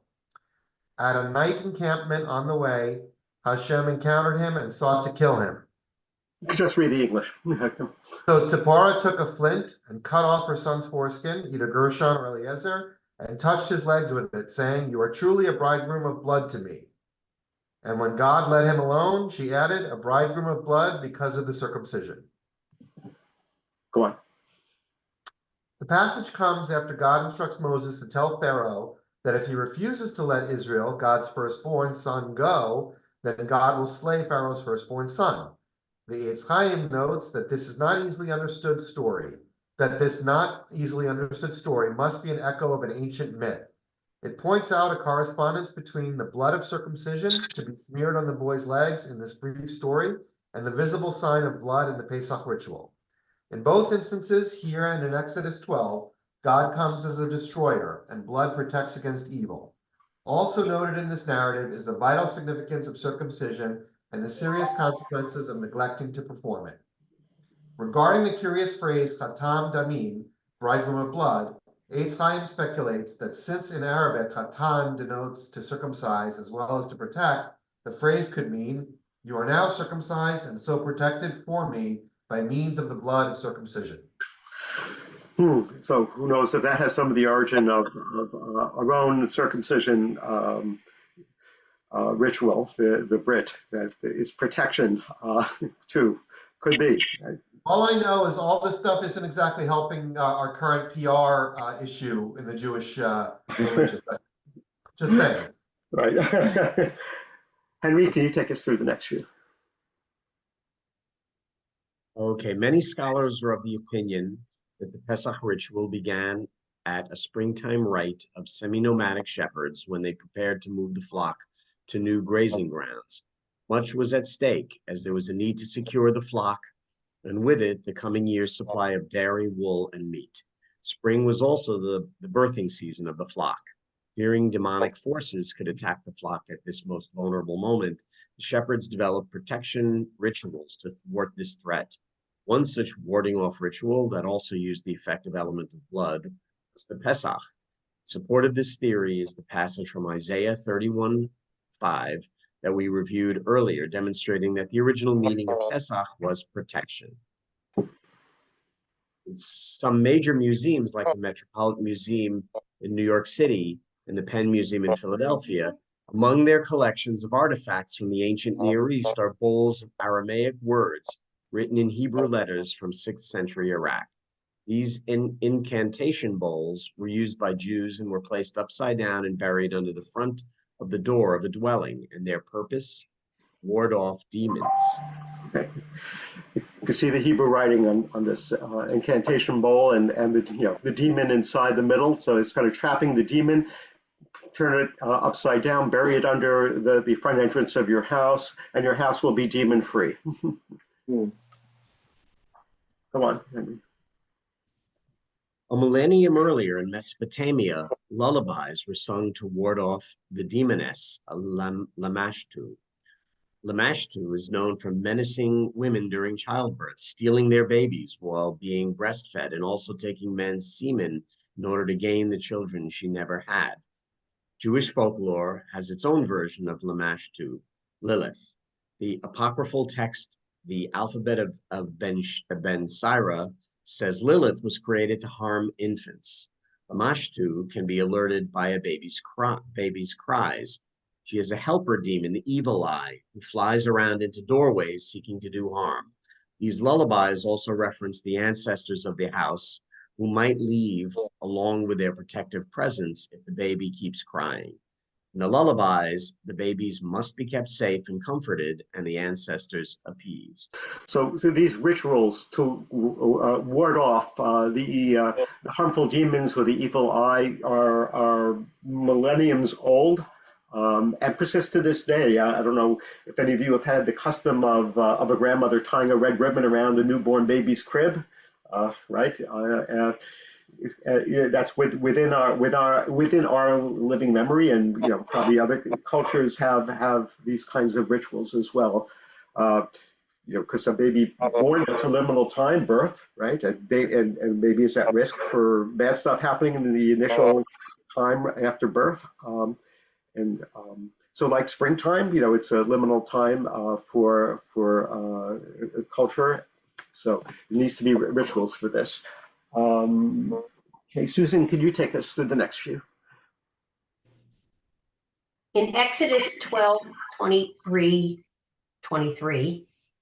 At a night encampment on the way, Hashem encountered him and sought to kill him. Just read the English. So Zipporah took a flint and cut off her son's foreskin, either Gershon or Eliezer, and touched his legs with it, saying, "You are truly a bridegroom of blood to me." And when God let him alone, she added, "A bridegroom of blood because of the circumcision." Go on. The passage comes after God instructs Moses to tell Pharaoh that if he refuses to let Israel, God's firstborn son, go, then God will slay Pharaoh's firstborn son. The Eitz Chaim notes that this not easily understood story must be an echo of an ancient myth. It points out a correspondence between the blood of circumcision to be smeared on the boy's legs in this brief story and the visible sign of blood in the Pesach ritual. In both instances, here and in Exodus 12, God comes as a destroyer, and blood protects against evil. Also noted in this narrative is the vital significance of circumcision and the serious consequences of neglecting to perform it. Regarding the curious phrase Chatam Damim, bridegroom of blood, Eitz Chaim speculates that since in Arabic Chatan denotes to circumcise as well as to protect, the phrase could mean, "You are now circumcised and so protected for me by means of the blood of circumcision." So who knows if that has some of the origin of our own circumcision ritual, the Brit, that is protection too. Could be. All I know is all this stuff isn't exactly helping our current PR issue in the Jewish religion. Just saying. Right. Henry, can you take us through the next few? Okay, many scholars are of the opinion that the Pesach ritual began at a springtime rite of semi-nomadic shepherds when they prepared to move the flock to new grazing grounds. Much was at stake as there was a need to secure the flock, and with it, the coming year's supply of dairy, wool, and meat. Spring was also the birthing season of the flock. Fearing demonic forces could attack the flock at this most vulnerable moment, the shepherds developed protection rituals to thwart this threat. One such warding off ritual that also used the effective element of blood was the Pesach. In support of this theory is the passage from Isaiah 31:5 that we reviewed earlier, demonstrating that the original meaning of Pesach was protection. In some major museums, like the Metropolitan Museum in New York City and the Penn Museum in Philadelphia, among their collections of artifacts from the ancient Near East are bowls of Aramaic words written in Hebrew letters from 6th century Iraq. These incantation bowls were used by Jews and were placed upside down and buried under the front of the door of a dwelling, and their purpose, ward off demons. Okay. You can see the Hebrew writing on this incantation bowl and the demon inside the middle. So it's kind of trapping the demon. Turn it upside down, bury it under the front entrance of your house, and your house will be demon free. Come on, Henry. A millennium earlier in Mesopotamia, lullabies were sung to ward off the demoness, Lamashtu. Lamashtu is known for menacing women during childbirth, stealing their babies while being breastfed, and also taking men's semen in order to gain the children she never had. Jewish folklore has its own version of Lamashtu, Lilith. The apocryphal text, the alphabet of Ben Sira, says Lilith was created to harm infants. Lamashtu can be alerted by a baby's cries. She is a helper demon, the evil eye, who flies around into doorways seeking to do harm. These lullabies also reference the ancestors of the house who might leave along with their protective presence if the baby keeps crying. In the lullabies, the babies must be kept safe and comforted, and the ancestors appeased. So these rituals to ward off the harmful demons or the evil eye are millenniums old and persist to this day. I don't know if any of you have had the custom of a grandmother tying a red ribbon around a newborn baby's crib, right? That's within our living memory, and probably other cultures have these kinds of rituals as well. Because a baby born at a liminal time, birth, right, and maybe is at risk for bad stuff happening in the initial time after birth, so like springtime, it's a liminal time for culture, so it needs to be rituals for this. Okay, Susan, could you take us to the next few? In Exodus 12:23,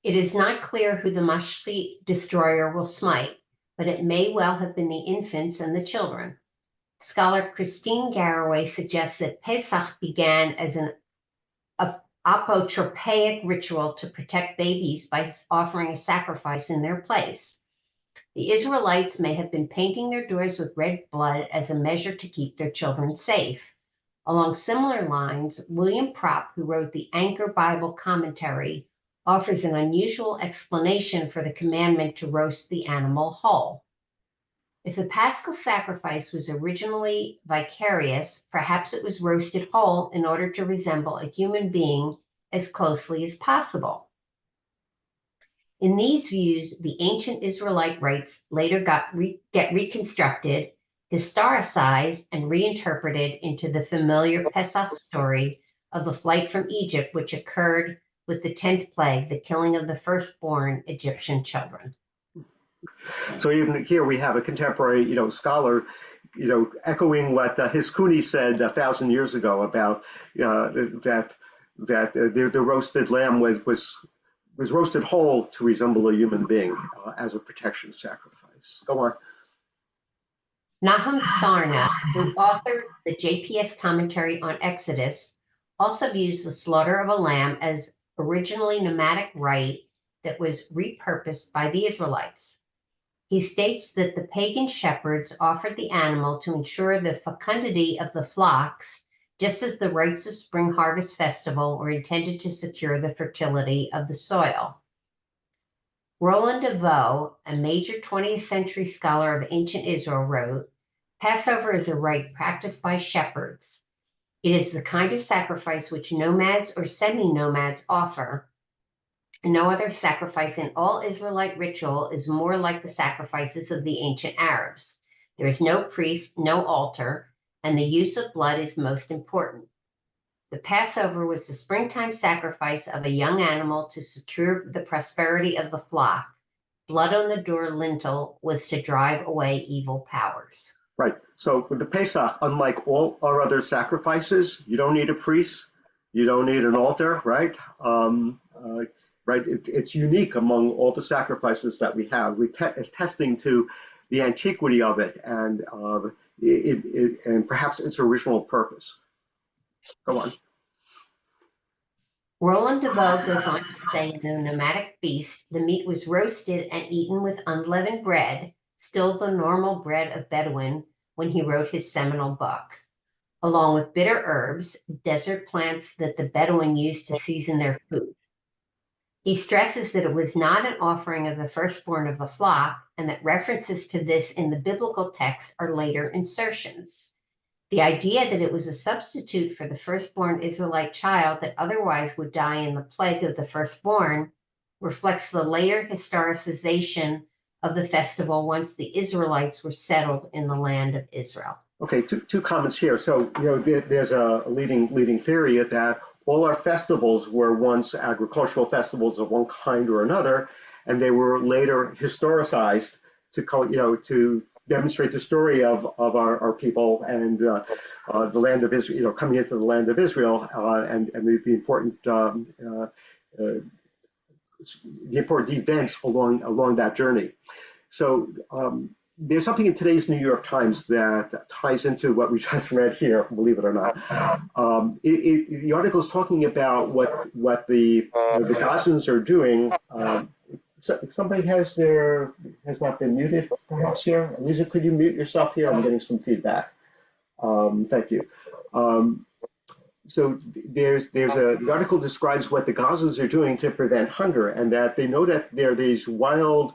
it is not clear who the Mashli destroyer will smite, but it may well have been the infants and the children. Scholar Christine Garraway suggests that Pesach began as an apotropaic ritual to protect babies by offering a sacrifice in their place. The Israelites may have been painting their doors with red blood as a measure to keep their children safe. Along similar lines, William Propp, who wrote the Anchor Bible Commentary, offers an unusual explanation for the commandment to roast the animal whole. If the Paschal sacrifice was originally vicarious, perhaps it was roasted whole in order to resemble a human being as closely as possible. In these views, the ancient Israelite rites later get reconstructed, historicized, and reinterpreted into the familiar Pesach story of the flight from Egypt, which occurred with the 10th plague, the killing of the firstborn Egyptian children. So even here we have a contemporary, scholar, echoing what Hiskuni said 1,000 years ago about that the roasted lamb was roasted whole to resemble a human being as a protection sacrifice. Go on. Nahum Sarna, who authored the JPS commentary on Exodus, also views the slaughter of a lamb as originally nomadic rite that was repurposed by the Israelites. He states that the pagan shepherds offered the animal to ensure the fecundity of the flocks, just as the rites of spring harvest festival were intended to secure the fertility of the soil. Roland de Vaux, a major 20th century scholar of ancient Israel, wrote, "Passover is a rite practiced by shepherds. It is the kind of sacrifice which nomads or semi-nomads offer. No other sacrifice in all Israelite ritual is more like the sacrifices of the ancient Arabs. There is no priest, no altar, and the use of blood is most important. The Passover was the springtime sacrifice of a young animal to secure the prosperity of the flock. Blood on the door lintel was to drive away evil powers." Right. So with the Pesach, unlike all our other sacrifices, you don't need a priest, you don't need an altar, right? Right. It's unique among all the sacrifices that we have. It's testing to the antiquity of it and and perhaps its original purpose. Go on. Roland de Vaux goes on to say in the nomadic feast, the meat was roasted and eaten with unleavened bread, still the normal bread of Bedouin, when he wrote his seminal book, along with bitter herbs, desert plants that the Bedouin used to season their food. He stresses that it was not an offering of the firstborn of the flock, and that references to this in the biblical text are later insertions. The idea that it was a substitute for the firstborn Israelite child that otherwise would die in the plague of the firstborn reflects the later historicization of the festival once the Israelites were settled in the land of Israel. Okay, two comments here. So, there's a leading theory that all our festivals were once agricultural festivals of one kind or another, and they were later historicized to demonstrate the story of our people and the land of Israel, coming into the land of Israel, and the important events along that journey. So there's something in today's New York Times that ties into what we just read here, believe it or not. The article is talking about what the Gazans are doing. So somebody has not been muted, perhaps here. Lisa, could you mute yourself here? I'm getting some feedback. Thank you. So the article describes what the Gazans are doing to prevent hunger, and that they know that there are these wild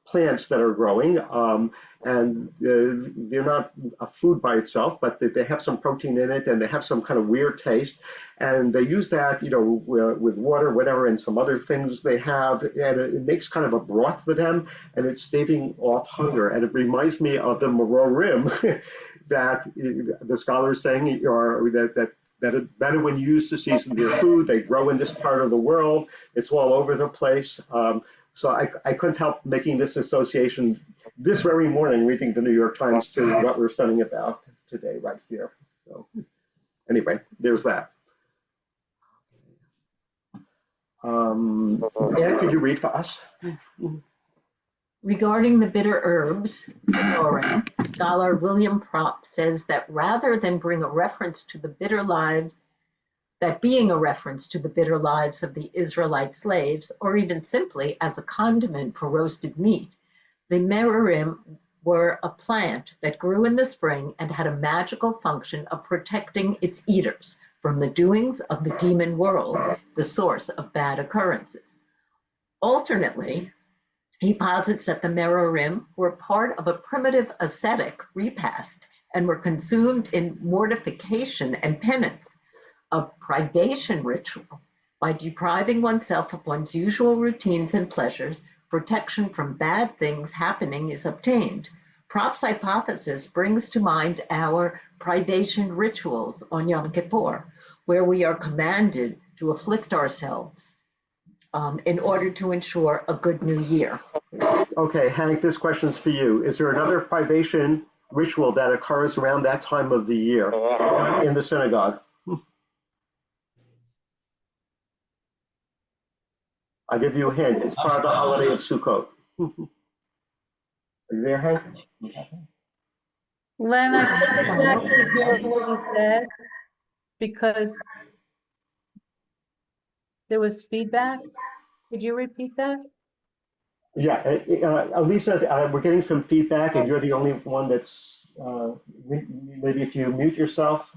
plants that are growing, and they're not a food by itself, but they have some protein in it, and they have some kind of weird taste, and they use that, with water, whatever, and some other things they have, and it makes kind of a broth for them, and it's staving off hunger. And it reminds me of the Merorim that the scholars saying that it's better when you use to season your food. They grow in this part of the world. It's all over the place. So I couldn't help making this association this very morning, reading the New York Times, to what we're studying about today right here. So anyway, there's that. Anne, could you read for us? Regarding the bitter herbs, scholar William Propp says that rather than bring a reference to the bitter lives, that being a reference to the bitter lives of the Israelite slaves, or even simply as a condiment for roasted meat, the merorim were a plant that grew in the spring and had a magical function of protecting its eaters from the doings of the demon world, the source of bad occurrences. Alternately, he posits that the merorim were part of a primitive ascetic repast and were consumed in mortification and penance, a privation ritual. By depriving oneself of one's usual routines and pleasures, protection from bad things happening is obtained. Propp's hypothesis brings to mind our privation rituals on Yom Kippur, where we are commanded to afflict ourselves in order to ensure a good new year. Okay, Hank, this question's for you. Is there another privation ritual that occurs around that time of the year in the synagogue? I'll give you a hint. It's part of the holiday of Sukkot. Are you there, Hank? Len, I couldn't exactly hear what you said because there was feedback. Could you repeat that? Yeah, Elisa, we're getting some feedback, and you're the only one that's, maybe if you mute yourself.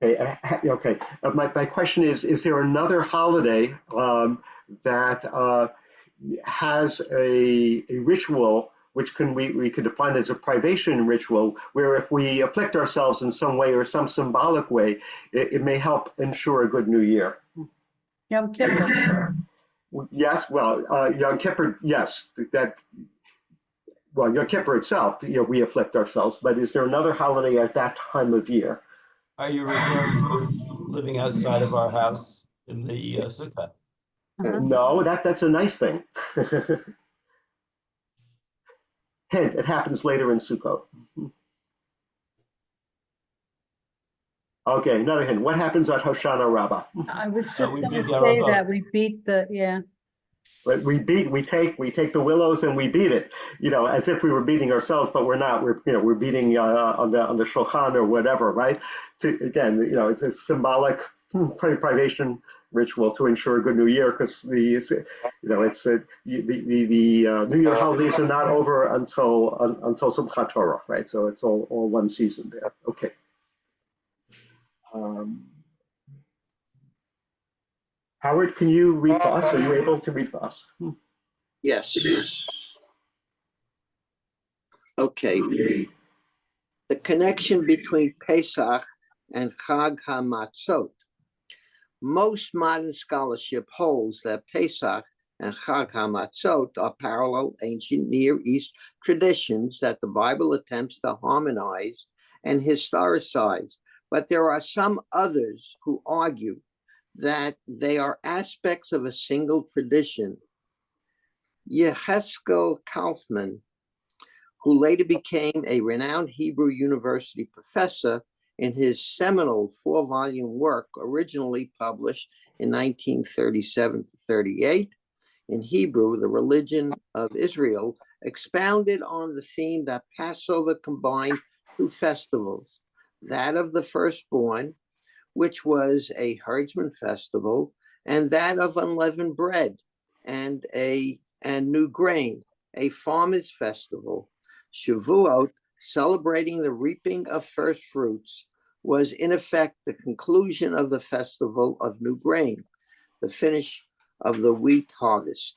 Okay, okay. My question is there another holiday that has a ritual which we could define as a privation ritual, where if we afflict ourselves in some way or some symbolic way, it may help ensure a good new year? Yom Kippur. Yes, well, Yom Kippur, yes, Yom Kippur itself, we afflict ourselves, but is there another holiday at that time of year? Are you referring to living outside of our house in the sukkah? No, that's a nice thing. Hint, it happens later in Sukkot. Okay, another hint. What happens at Hoshana Rabbah? I was just we going beat to the say Arabah. that we beat the, yeah. Right, we take the willows and we beat it, as if we were beating ourselves, but we're not. We're beating on the shulchan or whatever, right? It's a symbolic privation ritual to ensure a good new year, because the New Year holidays are not over until Simchat Torah, right? So it's all one season there. Okay. Howard, can you read for us? Are you able to read for us? Yes. Okay. The connection between Pesach and Chag HaMatzot. Most modern scholarship holds that Pesach and Chag HaMatzot are parallel ancient Near East traditions that the Bible attempts to harmonize and historicize, but there are some others who argue that they are aspects of a single tradition. Yeheskel Kaufman, who later became a renowned Hebrew University professor in his seminal 4-volume work, originally published in 1937-38, in Hebrew, The Religion of Israel, expounded on the theme that Passover combined 2 festivals, that of the firstborn, which was a herdsman festival, and that of unleavened bread and new grain, a farmer's festival. Shavuot, celebrating the reaping of first fruits, was in effect the conclusion of the festival of new grain, the finish of the wheat harvest.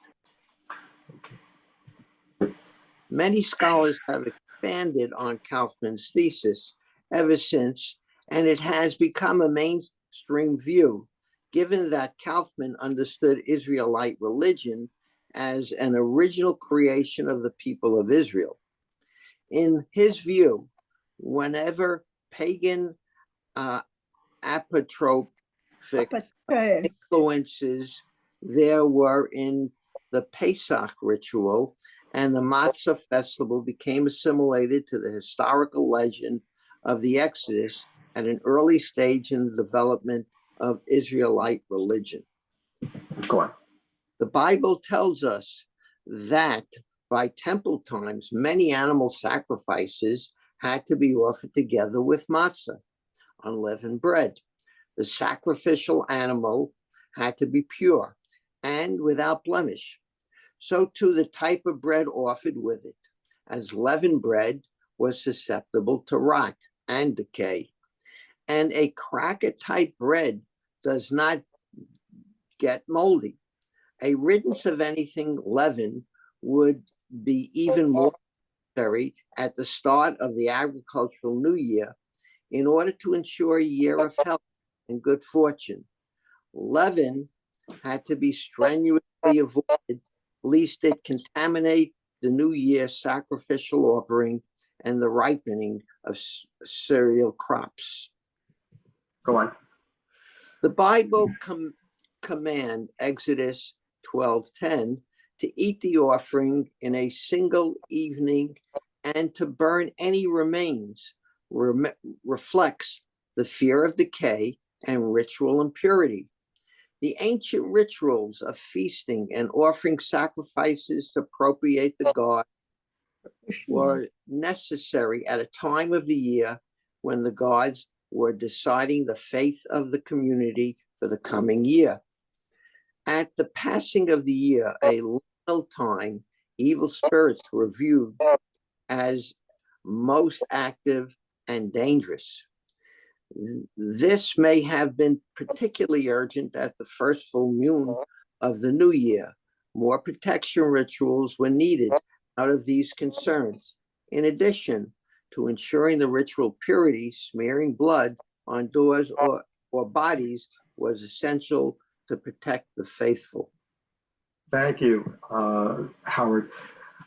Many scholars have expanded on Kaufman's thesis ever since, and it has become a mainstream view, given that Kaufman understood Israelite religion as an original creation of the people of Israel. In his view, whenever pagan apotrophic influences there were in the Pesach ritual, and the Matzah festival became assimilated to the historical legend of the Exodus at an early stage in the development of Israelite religion. Go on. The Bible tells us that by temple times, many animal sacrifices had to be offered together with matzah, unleavened bread. The sacrificial animal had to be pure and without blemish. So too the type of bread offered with it, as leavened bread was susceptible to rot and decay. And a cracker type bread does not get moldy. A riddance of anything leavened would be even more necessary at the start of the agricultural new year in order to ensure a year of health and good fortune. Leaven had to be strenuously avoided, lest it contaminate the new year sacrificial offering and the ripening of cereal crops. Go on. The Bible command, Exodus 12:10, to eat the offering in a single evening and to burn any remains, reflects the fear of decay and ritual impurity. The ancient rituals of feasting and offering sacrifices to appropriate the god were necessary at a time of the year when the gods were deciding the faith of the community for the coming year. At the passing of the year, a liminal time, evil spirits were viewed as most active and dangerous. This may have been particularly urgent at the first full moon of the new year. More protection rituals were needed out of these concerns. In addition to ensuring the ritual purity, smearing blood on doors or bodies was essential to protect the faithful. Thank you, Howard.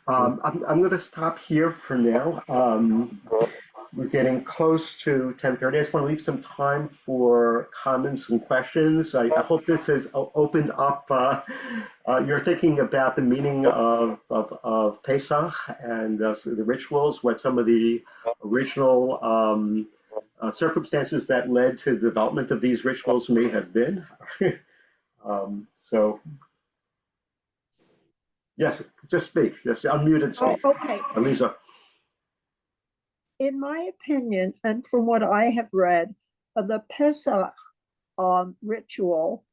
I'm going to stop here for now. We're getting close to 10:30. I just want to leave some time for comments and questions. I hope this has opened up. You're thinking about the meaning of Pesach and so the rituals, what some of the original circumstances that led to the development of these rituals may have been. So, yes, just speak. Just unmute and speak. Oh, okay. Elisa. In my opinion, and from what I have read, the Pesach ritual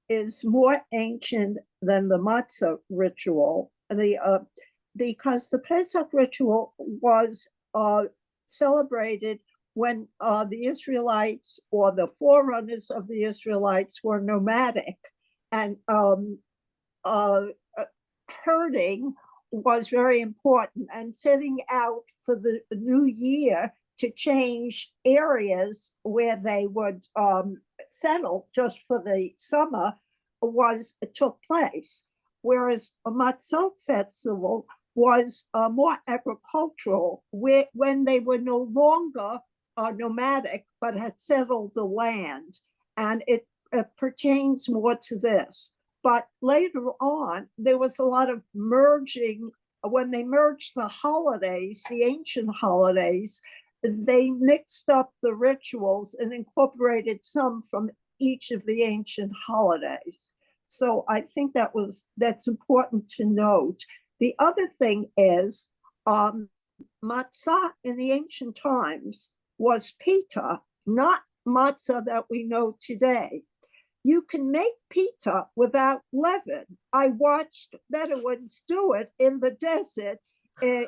is more ancient than the matzah ritual. Because the Pesach ritual was celebrated when the Israelites or the forerunners of the Israelites were nomadic, and herding was very important, and setting out for the new year to change areas where they would settle just for the summer took place. Whereas a Matzah festival was more agricultural, when they were no longer nomadic but had settled the land, and it pertains more to this. But later on, there was a lot of merging when they merged the holidays, the ancient holidays, they mixed up the rituals and incorporated some from each of the ancient holidays. So I think that's important to note. The other thing is matzah in the ancient times was pita, not matzah that we know today. You can make pita without leaven. I watched Bedouins do it in the desert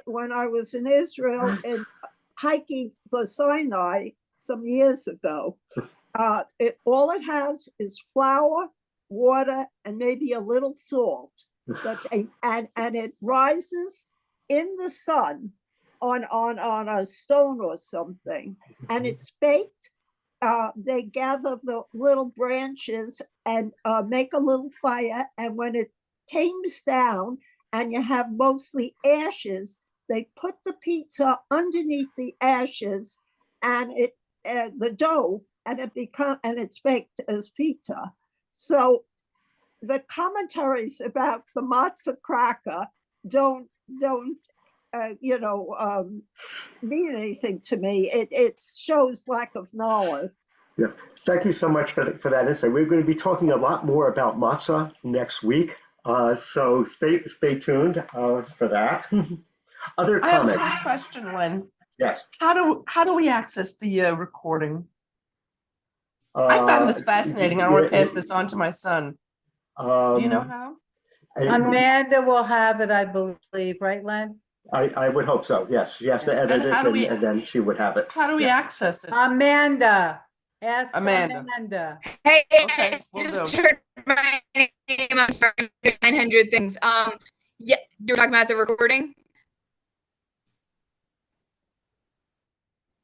when I was in Israel and hiking the Sinai some years ago. All it has is flour, water, and maybe a little salt. And it rises in the sun on a stone or something, and it's baked. They gather the little branches and make a little fire, and when it tames down and you have mostly ashes, they put the pizza underneath the ashes and the dough, and it's baked as pizza. So the commentaries about the matzah cracker don't mean anything to me. It shows lack of knowledge. Yeah, thank you so much for that insight. We're going to be talking a lot more about matzah next week, so stay tuned for that. Other comments? I have a quick question, Len. Yes. How do we access the recording? I found this fascinating. I want to pass this on to my son. Do you know how? Amanda will have it, I believe, right, Len? I would hope so, yes. She has to edit it, and then she would have it. How do we access it? Amanda. Ask Amanda. Amanda. Hey, Okay, will just do. heard my name. I'm sorry, 900 things. Yeah, you're talking about the recording?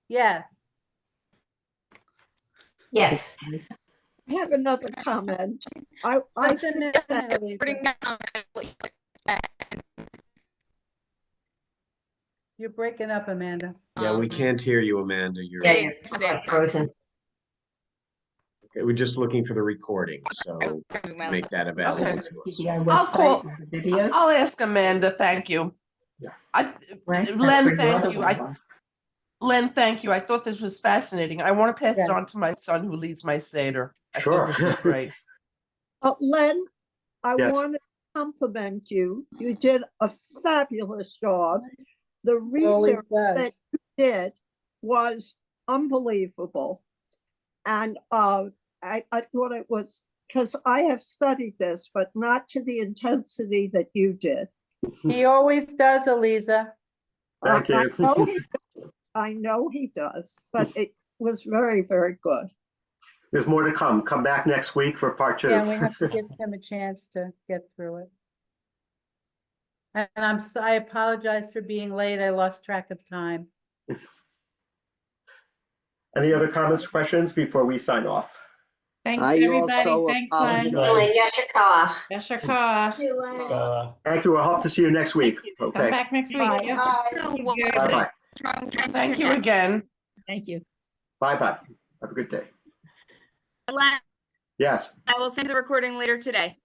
Yes. Yes. I have another comment. I Just a think minute, Elisa. You're breaking up, Amanda. Yeah, we can't hear you, Amanda. Yeah, you're frozen. Okay, we're just looking for the recording, so make that available Okay. to us. CBI I'll website call. and the videos. I'll ask Amanda. Thank you. Yeah. Right? That's where Len, your thank other you. one was. Len, thank you. I thought this was fascinating. I want to pass it Yeah. on to my son who leads my Seder. I Sure. thought this was great. Len, I Yes. want to compliment you. You did a fabulous job. The research that you did was unbelievable. And I thought it was, because I have studied this, but not to the intensity that you did. He always does, Eliza. Thank you. I know he does, but it was very, very good. There's more to come. Come back next week for part 2. Yeah, we have to give him a chance to get through it. And I apologize for being late. I lost track of time. Any other comments, questions before we sign off? Thanks, I everybody. also Thanks, Len. apologize. Yasher Koach. Yasher Koach. Thank you. I hope to see you next week. Come Okay. back next week. Bye. Yeah. Bye-bye. Thank you again. Thank you. Bye-bye. Have a good day. Len, Yes. I will send the recording later today.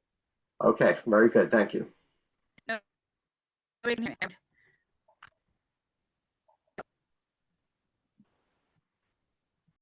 Okay. Very good. Thank you. Wait a minute.